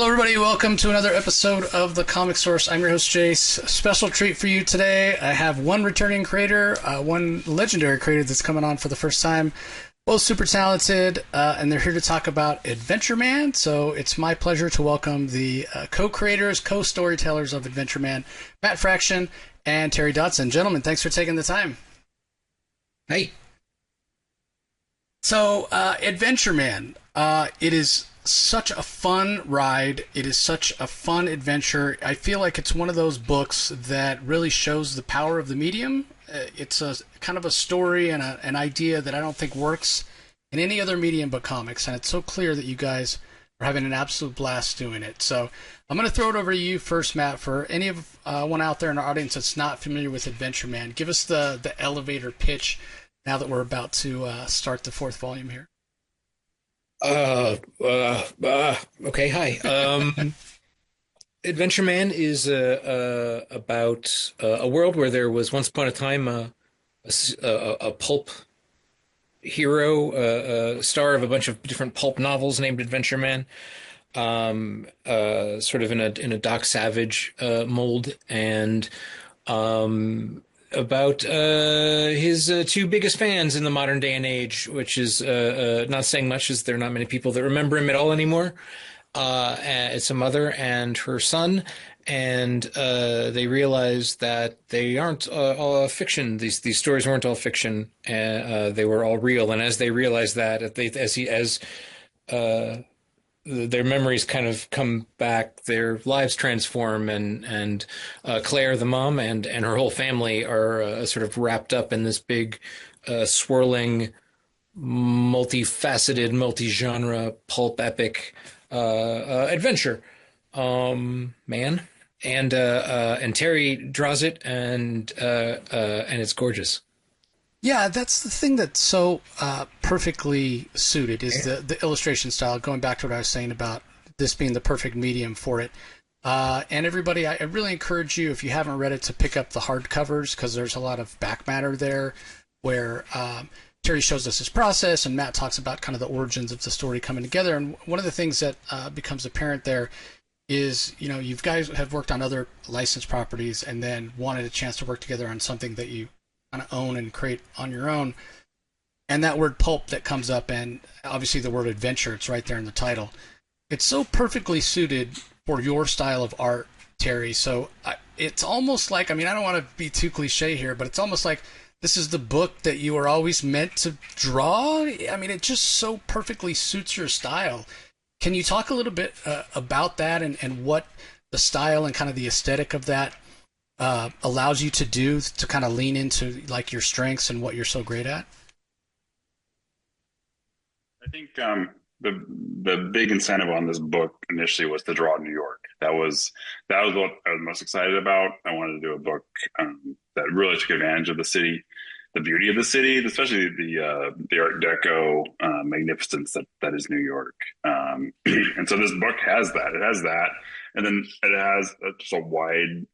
Hello, everybody. Welcome to another episode of The Comic Source. I'm your host, Jace. A special treat for you today. I have one returning creator, one legendary creator that's coming on for the first time. Both super talented, and they're here to talk about Adventureman. So it's my pleasure to welcome the co-creators, co-storytellers of Adventureman, Matt Fraction and Terry Dodson. Gentlemen, thanks for taking the time. Hey. So, Adventureman, it is such a fun ride. It is such a fun adventure. I feel like it's one of those books that really shows the power of the medium. It's a kind of a story and an idea that I don't think works in any other medium but comics, and it's so clear that you guys are having an absolute blast doing it. So I'm going to throw it over to you first, Matt. For any of one out there in our audience that's not familiar with Adventureman, give us the elevator pitch now that we're about to start the fourth volume here. Okay, hi. Adventureman is about a world where there was once upon a time a pulp hero, star of a bunch of different pulp novels named Adventureman, sort of in a Doc Savage mold, and about his two biggest fans in the modern day and age, which is not saying much, as there are not many people that remember him at all anymore. It's a mother and her son, and they realize that they aren't all fiction. These stories weren't all fiction. They were all real. And as they realize that, as their memories kind of come back, their lives transform, and Claire, the mom, and her whole family are sort of wrapped up in this big, swirling, multifaceted, multi-genre pulp epic adventure. Man, and Terry draws it, and it's gorgeous. Yeah, that's the thing that's so perfectly suited is the illustration style, going back to what I was saying about this being the perfect medium for it. And everybody, I really encourage you, if you haven't read it, to pick up the hardcovers, because there's a lot of back matter there where Terry shows us his process and Matt talks about kind of the origins of the story coming together. And one of the things that becomes apparent there is, you know, you guys have worked on other licensed properties and then wanted a chance to work together on something that you kind of own and create on your own. And that word pulp that comes up, and obviously the word adventure, it's right there in the title. It's so perfectly suited for your style of art, Terry. So it's almost like, I mean, I don't want to be too cliche here, but it's almost like this is the book that you were always meant to draw. I mean, it just so perfectly suits your style. Can you talk a little bit about that and what the style and kind of the aesthetic of that allows you to do to kind of lean into like your strengths and what you're so great at? I think the big incentive on this book initially was to draw New York. That was what I was most excited about. I wanted to do a book that really took advantage of the city, the beauty of the city, especially the Art Deco magnificence that is New York. And so this book has that. It has that, and then it has just a wide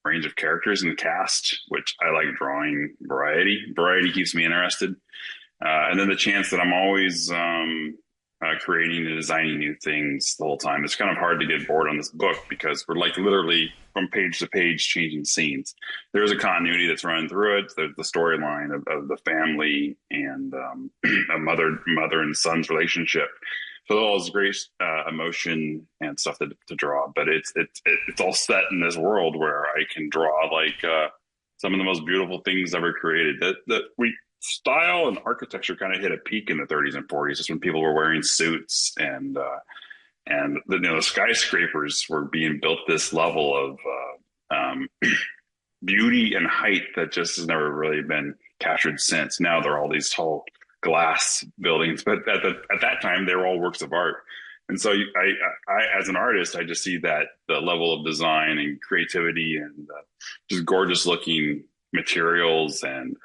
range of characters in the cast, which I like drawing variety. Variety keeps me interested. And then the chance that I'm always creating and designing new things the whole time. It's kind of hard to get bored on this book because we're like literally from page to page changing scenes. There's a continuity that's running through it. The storyline of the family and a mother and son's relationship. So all this great emotion and stuff to draw, but it's all set in this world where I can draw like some of the most beautiful things ever created. Style and architecture kind of hit a peak in the 30s and 40s, just when people were wearing suits and the skyscrapers were being built this level of beauty and height that just has never really been captured since. Now they're all these tall glass buildings, but at that time they were all works of art. And so I as an artist, I just see that the level of design and creativity and just gorgeous looking materials and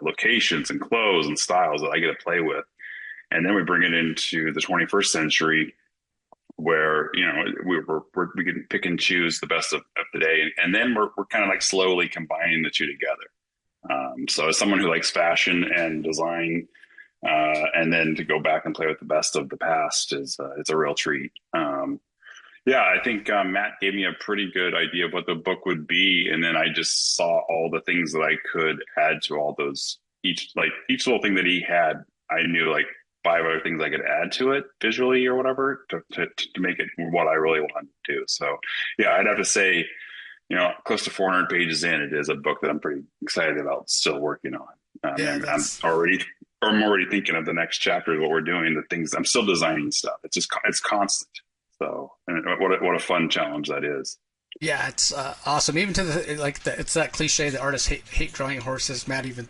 locations and clothes and styles that I get to play with. And then we bring it into the 21st century where, you know, we can pick and choose the best of today. And then we're kind of like slowly combining the two together. So as someone who likes fashion and design, And then to go back and play with the best of the past is it's a real treat. Yeah, I think Matt gave me a pretty good idea of what the book would be, and then I just saw all the things that I could add to all those. Each little thing that he had, I knew like five other things I could add to it visually or whatever to make it what I really wanted to do. So yeah, I'd have to say, close to 400 pages in, it is a book that I'm pretty excited about still working on. Yeah, and I'm already thinking of the next chapter of what we're doing, the things I'm still designing stuff. It's constant. So, and what a fun challenge that is. Yeah, it's awesome. Even to it's that cliche that artists hate drawing horses. Matt even,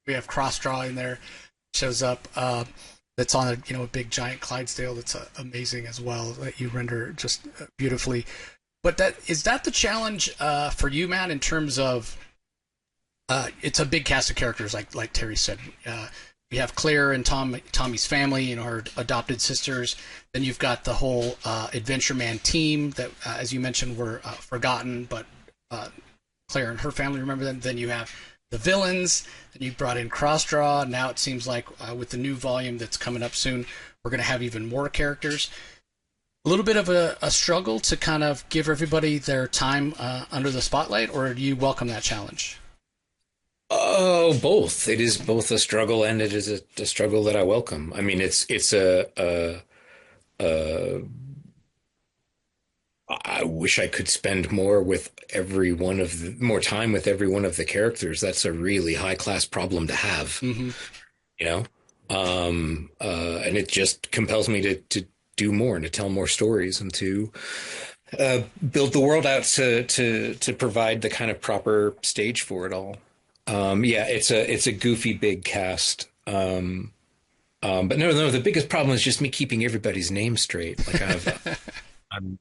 we have cross drawing there, shows up. That's on a big giant Clydesdale. That's amazing as well. That you render just beautifully. But is that the challenge for you, Matt, in terms of it's a big cast of characters, like Terry said. You have Claire and Tommy's family, her adopted sisters. Then you've got the whole Adventureman team that, as you mentioned, were forgotten, but Claire and her family remember them. Then you have the villains. Then you brought in Crossdraw. Now it seems like with the new volume that's coming up soon, we're going to have even more characters. A little bit of a struggle to kind of give everybody their time under the spotlight, or do you welcome that challenge? Oh, both. It is both a struggle, and it is a struggle that I welcome. I mean, it's I wish I could spend more with more time with every one of the characters. That's a really high class problem to have, Mm-hmm. And it just compels me to do more and to tell more stories and to build the world out to provide the kind of proper stage for it all. Yeah, it's a goofy big cast. But no, the biggest problem is just me keeping everybody's name straight. Like I'm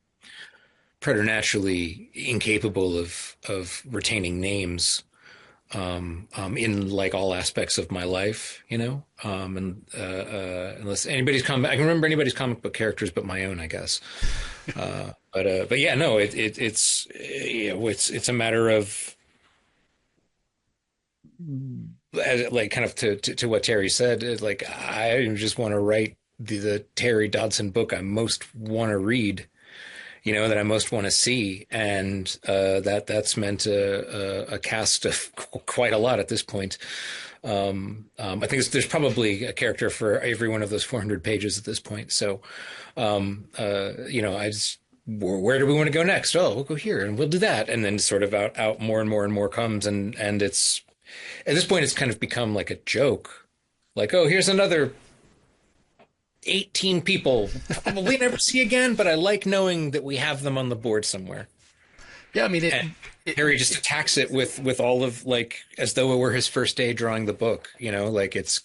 preternaturally incapable of retaining names in like all aspects of my life, unless anybody's I can remember anybody's comic book characters but my own, I guess. But yeah, no, it's a matter of like kind of to what Terry said, like I just want to write the Terry Dodson book I most want to read, that I most want to see, and that's meant a cast of quite a lot at this point. I think there's probably a character for every one of those 400 pages at this point. So, I just, where do we want to go next? Oh, we'll go here and we'll do that, and then sort of out more and more and more comes, and it's at this point it's kind of become like a joke, like, oh, here's another 18 people probably never see again, but I like knowing that we have them on the board somewhere. Yeah, I mean, Harry just attacks it with all of, like, as though it were his first day drawing the book, like it's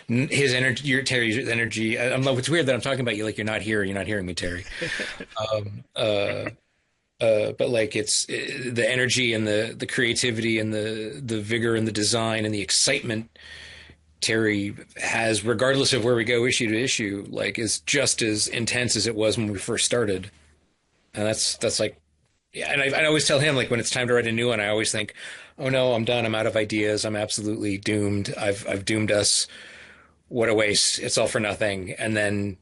his energy, Terry's energy. It's weird that I'm talking about you like you're not here, you're not hearing me, Terry. But like it's the energy and the creativity and the vigor and the design and the excitement Terry has, regardless of where we go issue to issue, like is just as intense as it was when we first started. And that's like, yeah. And I always tell him, like, when it's time to write a new one, I always think, oh no, I'm done. I'm out of ideas. I'm absolutely doomed. I've doomed us. What a waste. It's all for nothing. And then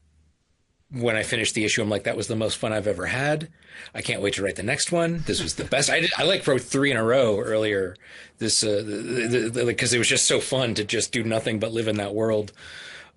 when I finish the issue, I'm like, that was the most fun I've ever had. I can't wait to write the next one. This was the best. I wrote 3 in a row earlier. This, because it was just so fun to just do nothing but live in that world,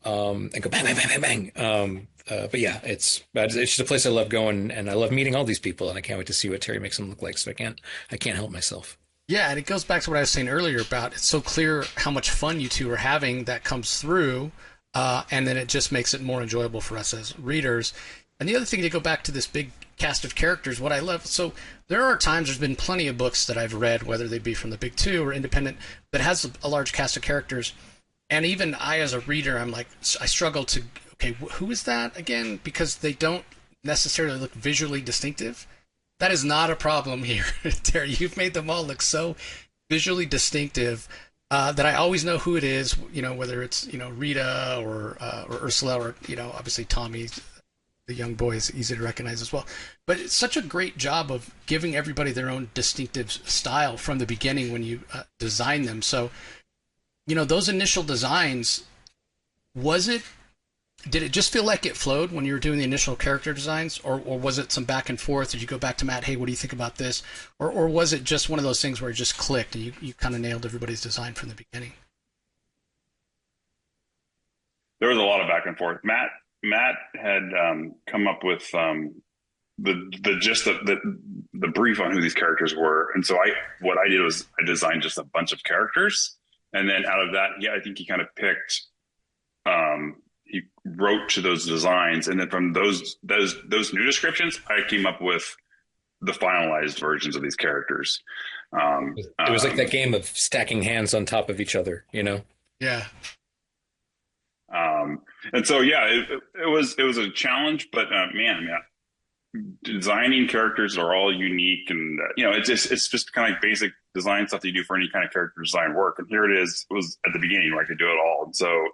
and go bang, bang, bang, bang, bang. But yeah, it's just a place I love going, and I love meeting all these people, and I can't wait to see what Terry makes them look like. So I can't help myself. Yeah, and it goes back to what I was saying earlier about it's so clear how much fun you two are having that comes through, and then it just makes it more enjoyable for us as readers. And the other thing, to go back to this big cast of characters, what I love, so there are times, there's been plenty of books that I've read, whether they be from the big two or independent, that has a large cast of characters. And even I, as a reader, I'm like, I struggle to, okay, who is that again? Because they don't necessarily look visually distinctive. That is not a problem here, Terry. You've made them all look so visually distinctive that I always know who it is, whether it's, Rita or Ursula or, obviously Tommy, the young boy, is easy to recognize as well. But it's such a great job of giving everybody their own distinctive style from the beginning when you design them. So, those initial designs, Was it did it just feel like it flowed when you were doing the initial character designs, or was it some back and forth? Did you go back to Matt, hey, what do you think about this? Or was it just one of those things where it just clicked and you kind of nailed everybody's design from the beginning? There was a lot of back and forth. Matt had come up with the gist of the brief on who these characters were, and so what I did was I designed just a bunch of characters, and then out of that, yeah, I think he kind of picked. He wrote to those designs, and then from those new descriptions, I came up with the finalized versions of these characters. It was like that game of stacking hands on top of each other, you know? Yeah. And so yeah, it was a challenge, but man, yeah, designing characters are all unique, and it's just kind of like basic design stuff that you do for any kind of character design work. And here it is. It was at the beginning where I could do it all, and so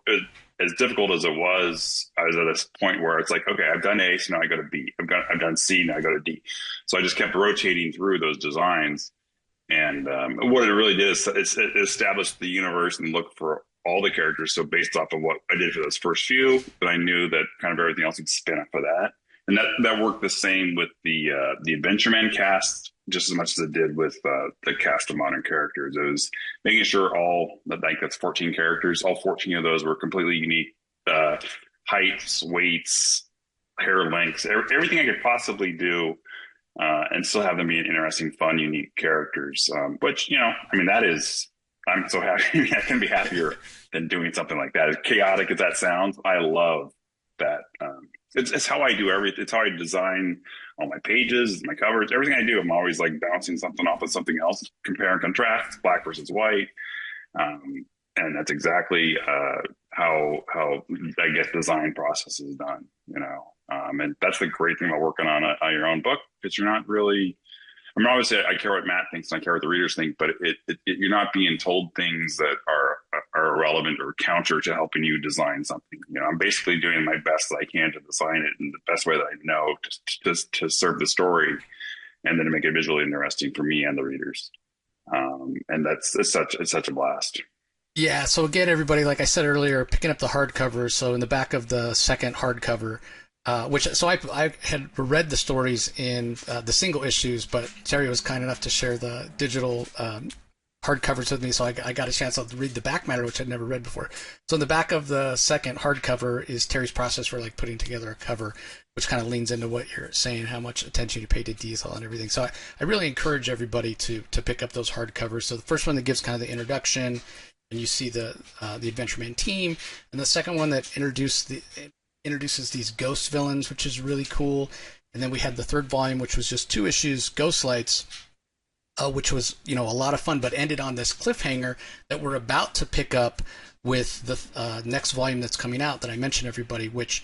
as difficult as it was, I was at this point where it's like, okay, I've done A, so now I go to B. I've done C, now I go to D. So I just kept rotating through those designs, and what it really did is it established the universe and looked for all the characters. So based off of what I did for those first few, that I knew that kind of everything else would spin up for that. And that worked the same with the Adventureman cast just as much as it did with the cast of modern characters. It was making sure that's 14 characters, all 14 of those were completely unique heights, weights, hair lengths, everything I could possibly do, and still have them be interesting, fun, unique characters. Which, I mean, I'm so happy. I couldn't be happier than doing something like that. As chaotic as that sounds, I love that. It's how I do everything. It's how I design all my pages, my covers, everything I do. I'm always like bouncing something off of something else, compare and contrast, black versus white. And that's exactly how I guess design process is done, and that's the great thing about working on your own book, because you're not really, I mean, obviously I care what Matt thinks and I care what the readers think, but you're not being told things that are irrelevant or counter to helping you design something. I'm basically doing my best that I can to design it in the best way that I know to serve the story, and then to make it visually interesting for me and the readers. And it's such a blast. Yeah, so again, everybody, like I said earlier, picking up the hardcover. So in the back of the second hardcover, I had read the stories in the single issues, but Terry was kind enough to share the digital hardcovers with me, so I got a chance to read the back matter, which I'd never read before. So in the back of the second hardcover is Terry's process for like putting together a cover, which kind of leans into what you're saying, how much attention you pay to detail and everything. So I really encourage everybody to pick up those hardcovers. So the first one that gives kind of the introduction, and you see the Adventureman team, and the second one that introduces these ghost villains, which is really cool. And then we had the third volume, which was just 2 issues, Ghostlights, which was a lot of fun, but ended on this cliffhanger that we're about to pick up with the next volume that's coming out that I mentioned, everybody, which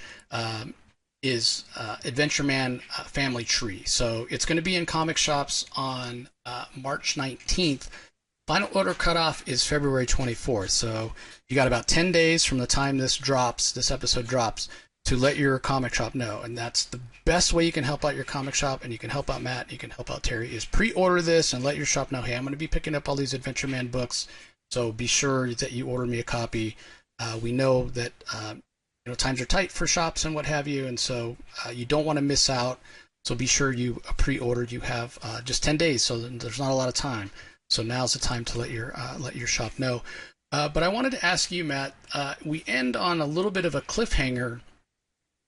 is Adventureman Family Tree. So it's going to be in comic shops on March 19th. Final order cutoff is February 24th. So you got about 10 days from the time this episode drops, to let your comic shop know. And that's the best way you can help out your comic shop, and you can help out Matt, and you can help out Terry, is pre-order this and let your shop know, hey, I'm going to be picking up all these Adventureman books, so be sure that you order me a copy. We know that times are tight for shops and what have you, and so you don't want to miss out. So be sure you pre-ordered. You have just 10 days, so there's not a lot of time. So now's the time to let your shop know. But I wanted to ask you, Matt, we end on a little bit of a cliffhanger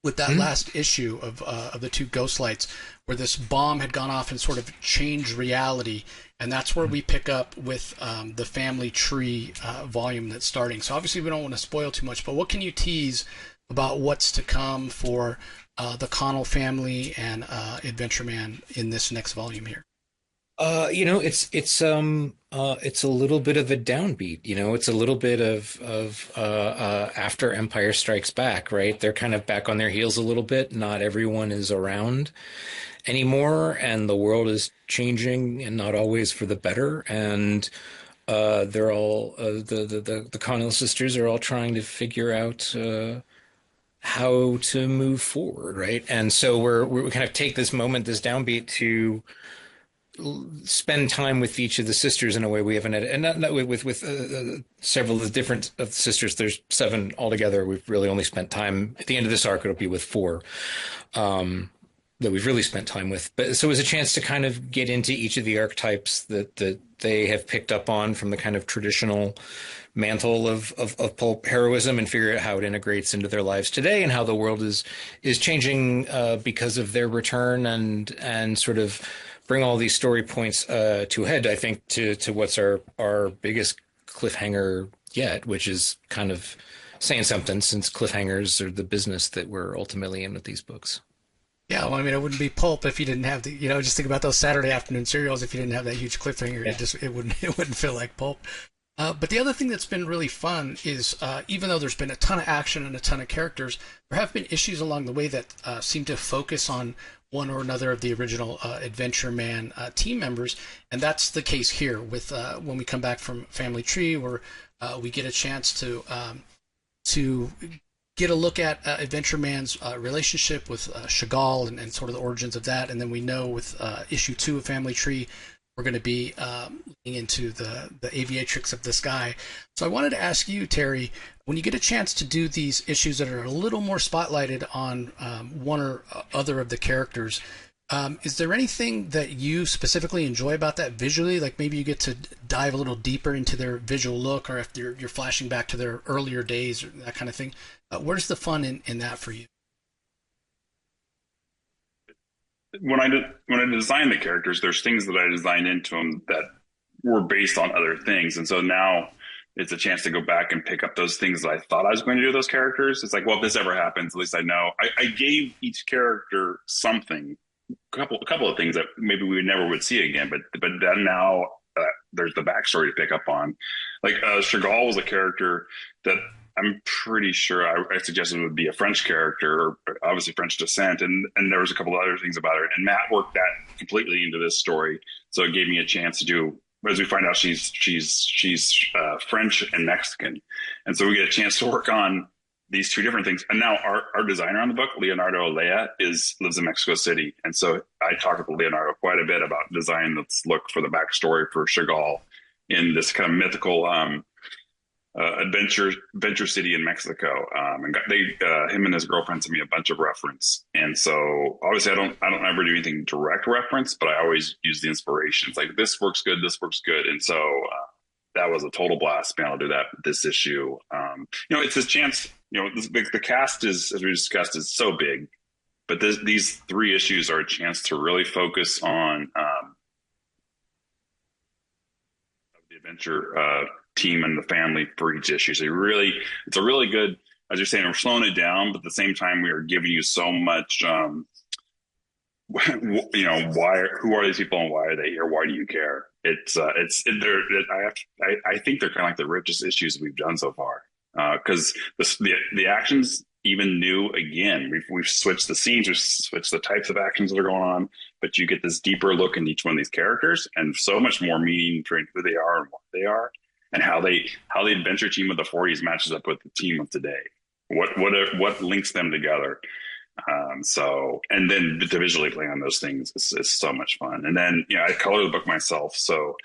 with that last issue of the 2 Ghostlights, where this bomb had gone off and sort of changed reality, and that's where we pick up with the Family Tree volume that's starting. So obviously we don't want to spoil too much, but what can you tease about what's to come for the Connell family and Adventureman in this next volume here? It's a little bit of a downbeat. It's a little bit of after Empire Strikes Back, right? They're kind of back on their heels a little bit. Not everyone is around anymore, and the world is changing, and not always for the better. And they're all the Connell sisters are all trying to figure out how to move forward, right? And so we kind of take this moment, this downbeat, to spend time with each of the sisters in a way we haven't had, and not with several of the different of the sisters. There's 7 altogether. We've really only spent time at the end of this arc. It'll be with 4 that we've really spent time with. But so it was a chance to kind of get into each of the archetypes that they have picked up on from the kind of traditional mantle of pulp heroism, and figure out how it integrates into their lives today, and how the world is changing because of their return, and sort of bring all these story points to a head, I think, to what's our biggest cliffhanger yet, which is kind of saying something, since cliffhangers are the business that we're ultimately in with these books. Yeah, well, I mean, it wouldn't be pulp if you didn't have the, just think about those Saturday afternoon serials. If you didn't have that huge cliffhanger, Yeah. it wouldn't feel like pulp. But the other thing that's been really fun is, even though there's been a ton of action and a ton of characters, there have been issues along the way that seem to focus on one or another of the original Adventureman team members, and that's the case here with when we come back from Family Tree, where we get a chance to get a look at Adventureman's relationship with Chagall, and sort of the origins of that, and then we know with issue 2 of Family Tree, we're going to be looking into the aviatrix of the sky. So I wanted to ask you, Terry, when you get a chance to do these issues that are a little more spotlighted on one or other of the characters, is there anything that you specifically enjoy about that visually? Like maybe you get to dive a little deeper into their visual look, or if you're flashing back to their earlier days, or that kind of thing. Where's the fun in that for you? When I designed the characters, there's things that I designed into them that were based on other things, and so now it's a chance to go back and pick up those things that I thought I was going to do with those characters. It's like, well, if this ever happens, at least I know. I gave each character something, a couple of things that maybe we never would see again, but then now there's the backstory to pick up on. Like Chagall was a character that I'm pretty sure I suggested would be a French character, or obviously French descent, and there was a couple of other things about her. And Matt worked that completely into this story, so it gave me a chance to do. As we find out, she's French and Mexican, and so we get a chance to work on these 2 different things. And now our designer on the book, Leonardo Alea, lives in Mexico City, and so I talked with Leonardo quite a bit about designing this look for the backstory for Chagall in this kind of mythical adventure city in Mexico, and him and his girlfriend sent me a bunch of reference, and so obviously I don't ever do anything direct reference, but I always use the inspirations. Like this works good, and so that was a total blast being able to do that with this issue. It's this chance. The cast is, as we discussed, is so big, but these 3 issues are a chance to really focus on the adventure team and the family for each issue. So it's a really good, as you're saying, we're slowing it down, but at the same time we are giving you so much who are these people and why are they here, why do you care? I think they're kind of like the richest issues we've done so far, because the actions even new again. We've switched the scenes, we've switched the types of actions that are going on, but you get this deeper look into each one of these characters, and so much more meaning to who they are and what they are, and how the adventure team of the 40s matches up with the team of today. What links them together? And then to visually play on those things is so much fun. And then I color the book myself, so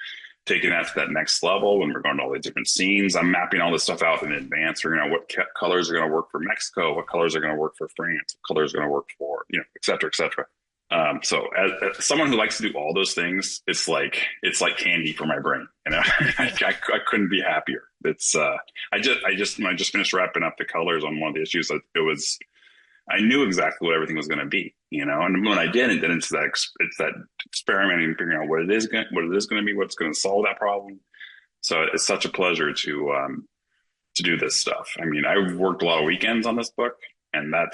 taking that to that next level when we're going to all these different scenes, I'm mapping all this stuff out in advance. Figuring out what colors are going to work for Mexico, what colors are going to work for France, what colors are going to work for et cetera, et cetera. So as someone who likes to do all those things, it's like candy for my brain. I couldn't be happier. It's I just finished wrapping up the colors on one of the issues. I knew exactly what everything was going to be, and when I did, and then it's that experimenting and figuring out what it is going to be, what's going to solve that problem. So it's such a pleasure to do this stuff. I mean, I've worked a lot of weekends on this book, and I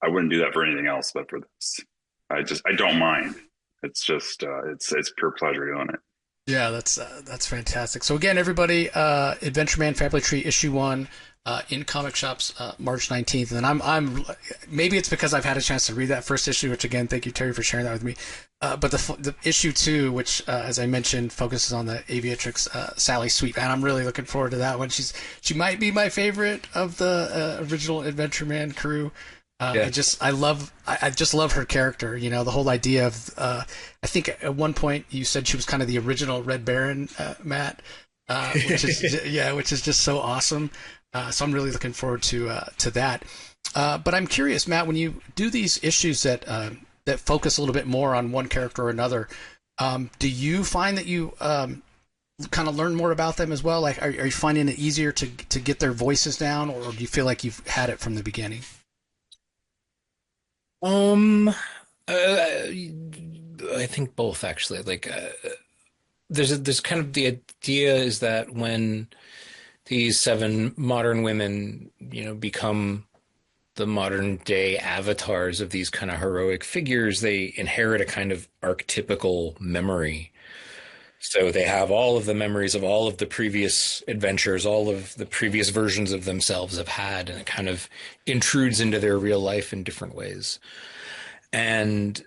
wouldn't do that for anything else, but for this. I don't mind. It's just it's pure pleasure doing it. Yeah, that's fantastic. So again, everybody, Adventureman Family Tree issue 1 in comic shops March 19th, and I'm maybe it's because I've had a chance to read that first issue, which again, thank you, Terry, for sharing that with me. But the issue 2, which as I mentioned, focuses on the aviatrix Sally Sweet, and I'm really looking forward to that one. She might be my favorite of the original Adventureman crew. Yeah. I just love her character. You know, the whole idea of, I think at one point you said she was kind of the original Red Baron, Matt, which is, yeah, which is just so awesome. So I'm really looking forward to that. But I'm curious, Matt, when you do these issues that focus a little bit more on one character or another, do you find that you kind of learn more about them as well? Like, are you finding it easier to get their voices down, or do you feel like you've had it from the beginning? Um, I think both actually. Like, there's kind of the idea is that when these seven modern women, become the modern day avatars of these kind of heroic figures, they inherit a kind of archetypical memory. So they have all of the memories of all of the previous adventures, all of the previous versions of themselves have had, and it kind of intrudes into their real life in different ways. And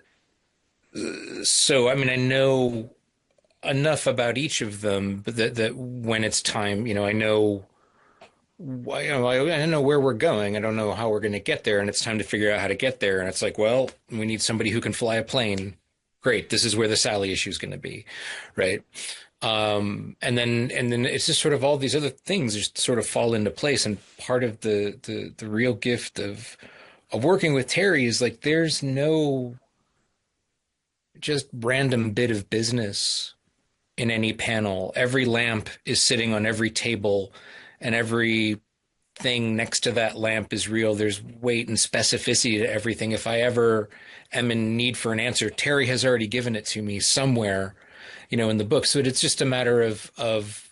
so, I mean, I know enough about each of them, but that when it's time, I know, I don't know where we're going. I don't know how we're going to get there, and it's time to figure out how to get there. And it's like, well, we need somebody who can fly a plane. Great, this is where the Sally issue is going to be, right? And then it's just sort of all these other things just sort of fall into place. And part of the real gift of working with Terry is like there's no just random bit of business in any panel. Every lamp is sitting on every table, and every thing next to that lamp is real. There's weight and specificity to everything. If I ever am in need for an answer, Terry has already given it to me somewhere, in the book. So it's just a matter of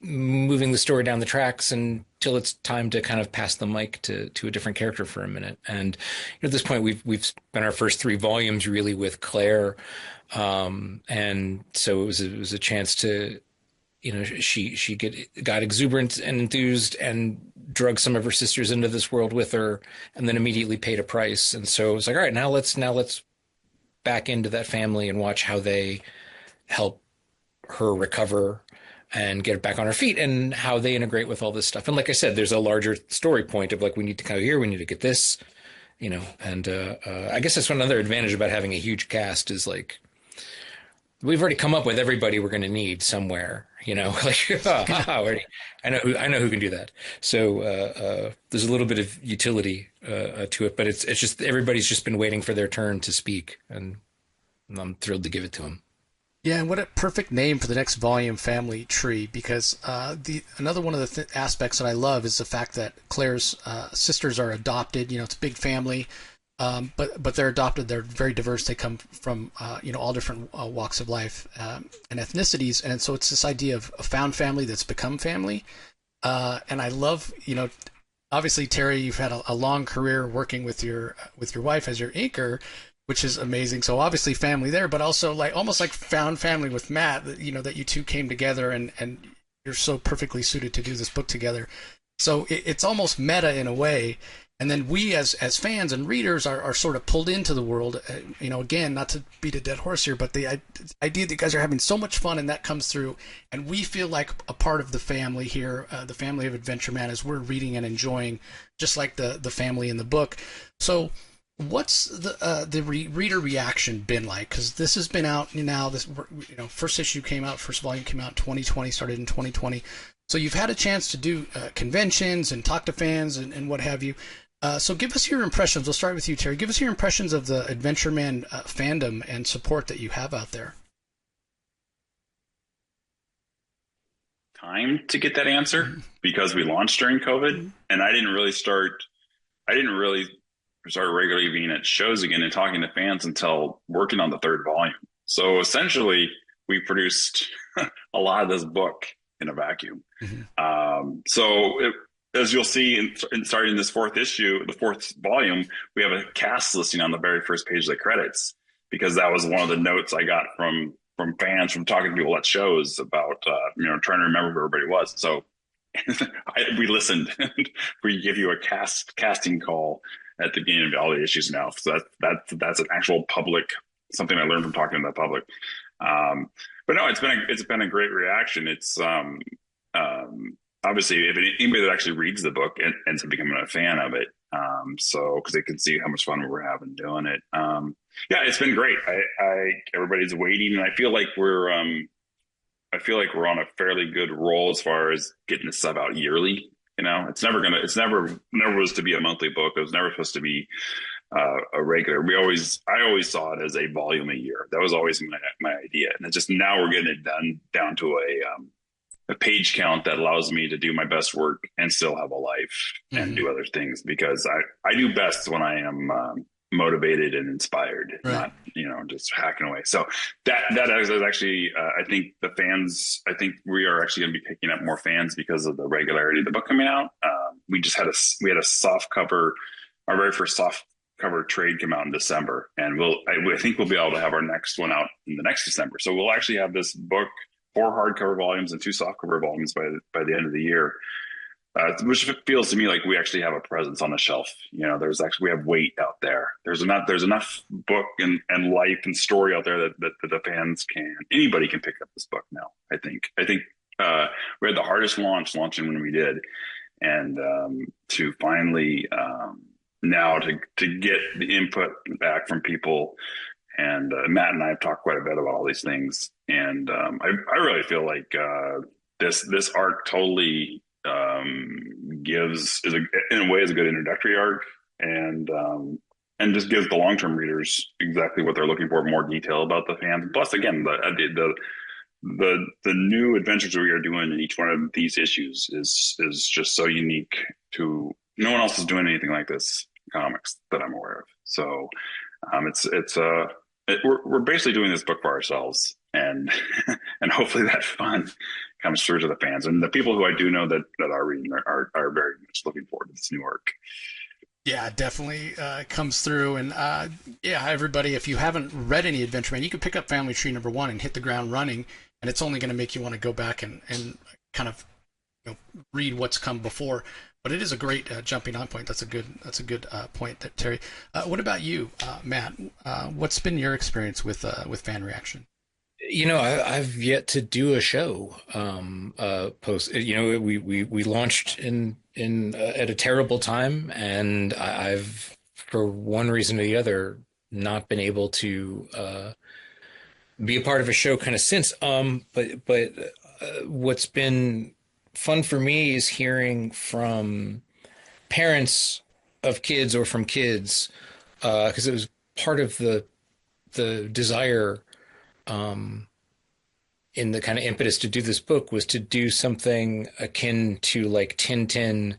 moving the story down the tracks until it's time to kind of pass the mic to a different character for a minute. And at this point, we've spent our first 3 volumes really with Claire, and so it was a chance to, she got exuberant and enthused and drug some of her sisters into this world with her, and then immediately paid a price. And so it was like, all right, now let's back into that family and watch how they help her recover and get back on her feet, and how they integrate with all this stuff. And like I said, there's a larger story point of like, we need to go here, we need to get this, and I guess that's one other advantage about having a huge cast is like, we've already come up with everybody we're going to need somewhere, like, I know who can do that. So, there's a little bit of utility, to it, but it's just, everybody's just been waiting for their turn to speak, and I'm thrilled to give it to them. Yeah, and what a perfect name for the next volume, Family Tree, because another one of the aspects that I love is the fact that Claire's sisters are adopted. It's a big family, but they're adopted. They're very diverse. They come from all different walks of life and ethnicities, and so it's this idea of a found family that's become family. And I love, obviously, Terry, you've had a long career working with your wife as your inker, which is amazing. So obviously family there, but also like almost like found family with Matt, that that you two came together and you're so perfectly suited to do this book together. So it's almost meta in a way. And then we as fans and readers are sort of pulled into the world, again, not to beat a dead horse here, but the idea that you guys are having so much fun, and that comes through, and we feel like a part of the family here, the family of Adventureman, as we're reading and enjoying, just like the family in the book. So what's the reader reaction been like? Because this has been out now. This first issue came out, first volume came out in 2020, started in 2020. So you've had a chance to do conventions and talk to fans and what have you. So give us your impressions. We'll start with you, Terry. Give us your impressions of the Adventureman fandom and support that you have out there. Time to get that answer because we launched during COVID, and I didn't really start regularly being at shows again and talking to fans until working on the 3rd volume. So essentially, we produced a lot of this book in a vacuum. As you'll see in starting this 4th issue, the 4th volume, we have a cast listing on the very first page of the credits, because that was one of the notes I got from fans, from talking to people at shows about, trying to remember where everybody was. So we listened. We give you a casting call at the beginning of all the issues now. So that's an actual public, something I learned from talking to the public. But no, it's been a great reaction. It's obviously, if anybody that actually reads the book and ends up becoming a fan of it, So because they can see how much fun we're having doing it. Yeah, it's been great. Everybody's waiting, and I feel like we're on a fairly good roll as far as getting the sub out yearly. It's never was to be a monthly book. It was never supposed to be a regular. I always saw it as a volume a year. That was always my idea. And it's just now we're getting it done down to a page count that allows me to do my best work and still have a life and do other things, because I do best when I am motivated and inspired, not just hacking away. So that is actually I think we are actually going to be picking up more fans because of the regularity of the book coming out. We had a soft cover, our very first soft cover trade came out in December, and I think we'll be able to have our next one out in the next December. So we'll actually have this book, 4 hardcover volumes and 2 softcover volumes by the end of the year. Which feels to me like we actually have a presence on the shelf. We have weight out there. There's enough book and life and story out there that the fans anybody can pick up this book now. I think we had the hardest launching when we did, and to finally now to get the input back from people, and Matt and I have talked quite a bit about all these things, and I really feel like this arc totally in a way is a good introductory arc, and just gives the long-term readers exactly what they're looking for, more detail about the fans. Plus, again, the new adventures that we are doing in each one of these issues is just so unique to no one else is doing anything like this in comics that I'm aware of. So we're basically doing this book for ourselves, and and hopefully that fun comes through to the fans and the people who I do know that are reading are very much looking forward to this new arc. Yeah, definitely comes through. And everybody, if you haven't read any Adventureman, you can pick up Family Tree #1 and hit the ground running, and it's only going to make you want to go back and kind of read what's come before. But it is a great jumping on point. That's a good point, Terry. What about you, Matt? What's been your experience with fan reaction? I've yet to do a show post. We launched in at a terrible time, and I've, for one reason or the other, not been able to be a part of a show kind of since. But what's been fun for me is hearing from parents of kids or from kids, because it was part of the desire in the kind of impetus to do this book was to do something akin to like Tintin,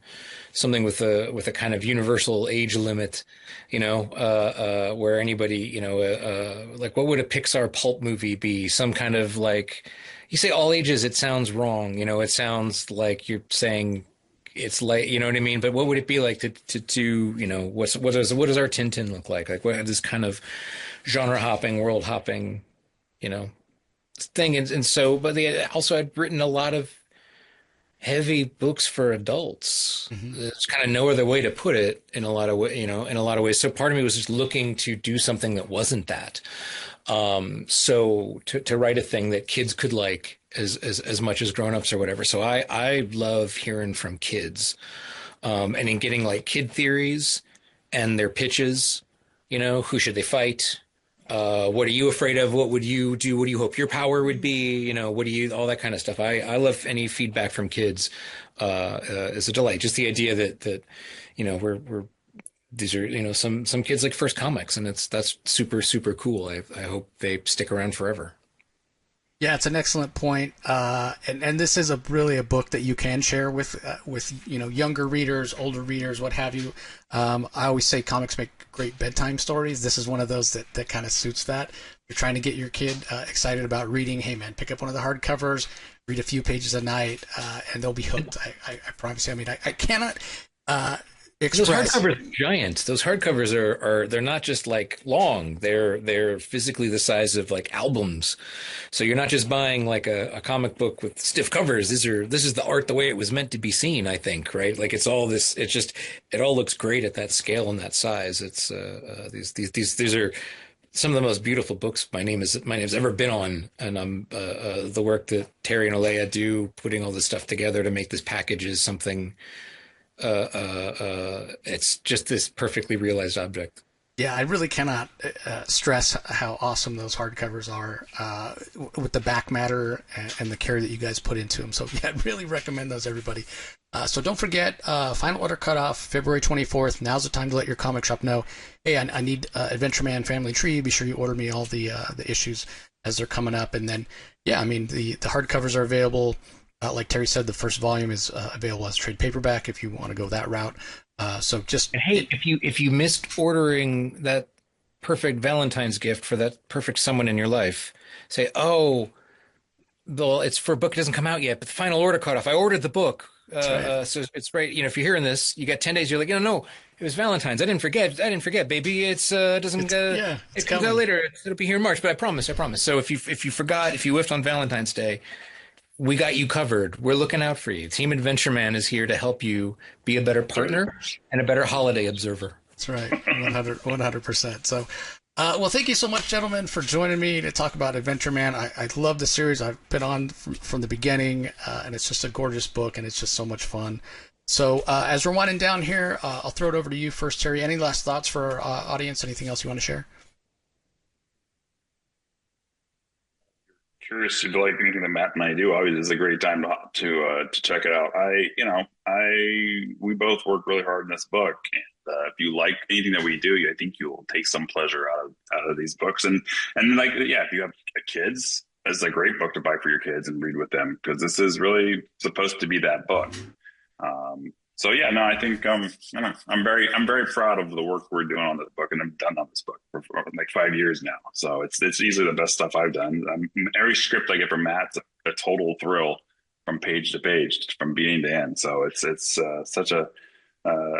something with a kind of universal age limit, where anybody, like what would a Pixar pulp movie be? Some kind of like, you say all ages, it sounds wrong. It sounds like you're saying it's like, you know what I mean? But what would it be like to do, what does our Tintin look like? Like what this kind of genre hopping, world hopping, thing. And so, but they also had written a lot of heavy books for adults. Mm-hmm. There's kind of no other way to put it in a lot of ways. So part of me was just looking to do something that wasn't that. So to write a thing that kids could like as much as grown-ups or whatever. So I love hearing from kids, and in getting like kid theories and their pitches, who should they fight? What are you afraid of? What would you do? What do you hope your power would be? All that kind of stuff. I love any feedback from kids, is a delight. Just the idea that these are, some kids like first comics, and that's super, super cool. I hope they stick around forever. Yeah, it's an excellent point. And this is really a book that you can share with younger readers, older readers, what have you. I always say comics make great bedtime stories. This is one of those that kind of suits that. You're trying to get your kid excited about reading. Hey, man, pick up one of the hardcovers, read a few pages a night, and they'll be hooked. I promise you. I mean, I cannot express. Those hardcovers are giant. Those hardcovers are they're not just like long. They're physically the size of like albums. So you're not just buying like a comic book with stiff covers. This is the art the way it was meant to be seen, I think, right? Like it's all this. It all looks great at that scale and that size. It's these are some of the most beautiful books my name's ever been on, and the work that Terry and Alea do, putting all this stuff together to make this package is something It's just this perfectly realized object. Yeah, I really cannot stress how awesome those hardcovers are with the back matter and the care that you guys put into them. So yeah, I really recommend those, everybody. So don't forget, final order cutoff, February 24th. Now's the time to let your comic shop know, hey, I need Adventureman Family Tree. Be sure you order me all the issues as they're coming up. And then, yeah, I mean, the hardcovers are available. Like Terry said, the first volume is available as trade paperback if you want to go that route. So just And hey, if you missed ordering that perfect Valentine's gift for that perfect someone in your life, say, oh, well, it's for a book that doesn't come out yet, but the final order cutoff. I ordered the book, right. so it's right. You know, if you're hearing this, you got 10 days. You're like, no, it was Valentine's. I didn't forget, baby. It's doesn't Yeah, it's it comes coming. out later. It'll be here in March, but I promise. So if you forgot, if you whiffed on Valentine's Day, we got you covered. We're looking out for you. Team Adventureman is here to help you be a better partner and a better holiday observer. That's right, 100%. So, well, thank you so much, gentlemen, for joining me to talk about Adventureman. I love the series. I've been on from the beginning, and it's just a gorgeous book, and it's just so much fun. So, as we're winding down here, I'll throw it over to you first, Terry. Any last thoughts for our audience? Anything else you want to share? Curious if you like anything that Matt and I do. Obviously, it's a great time to check it out. We both work really hard in this book, and if you like anything that we do, I think you will take some pleasure out of these books. And like, yeah, if you have kids, it's a great book to buy for your kids and read with them, because this is really supposed to be that book. So yeah, no, I think I don't know, I'm very proud of the work we're doing on this book, and I've done on this book for like 5 years now. So it's easily the best stuff I've done. Every script I get from Matt's a total thrill from page to page, from beginning to end. So it's such a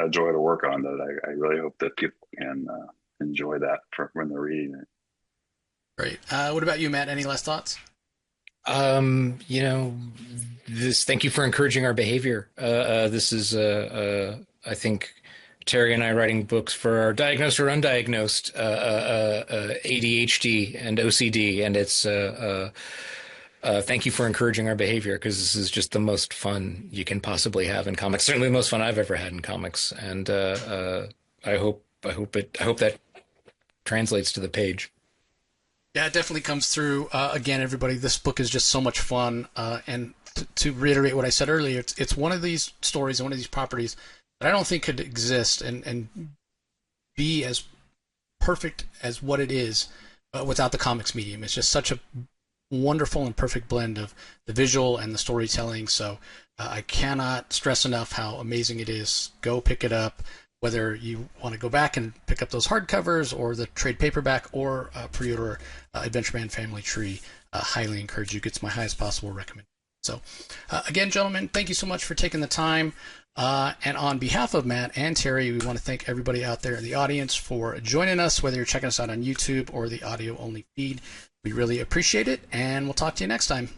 joy to work on that. I really hope that people can enjoy that when they're reading it. Great. What about you, Matt? Any last thoughts? You know, thank you for encouraging our behavior. This is, I think, Terry and I writing books for our diagnosed or undiagnosed ADHD and OCD, and it's thank you for encouraging our behavior, because this is just the most fun you can possibly have in comics. Certainly the most fun I've ever had in comics, and I hope that translates to the page. Yeah, it definitely comes through. Again, everybody, this book is just so much fun. And to reiterate what I said earlier, it's one of these stories and one of these properties that I don't think could exist and be as perfect as what it is without the comics medium. It's just such a wonderful and perfect blend of the visual and the storytelling. So I cannot stress enough how amazing it is. Go pick it up. Whether you want to go back and pick up those hardcovers or the trade paperback or pre-order Adventureman Family Tree, highly encourage you. It's my highest possible recommendation. So, again, gentlemen, thank you so much for taking the time. And on behalf of Matt and Terry, we want to thank everybody out there in the audience for joining us, whether you're checking us out on YouTube or the audio-only feed. We really appreciate it, and we'll talk to you next time.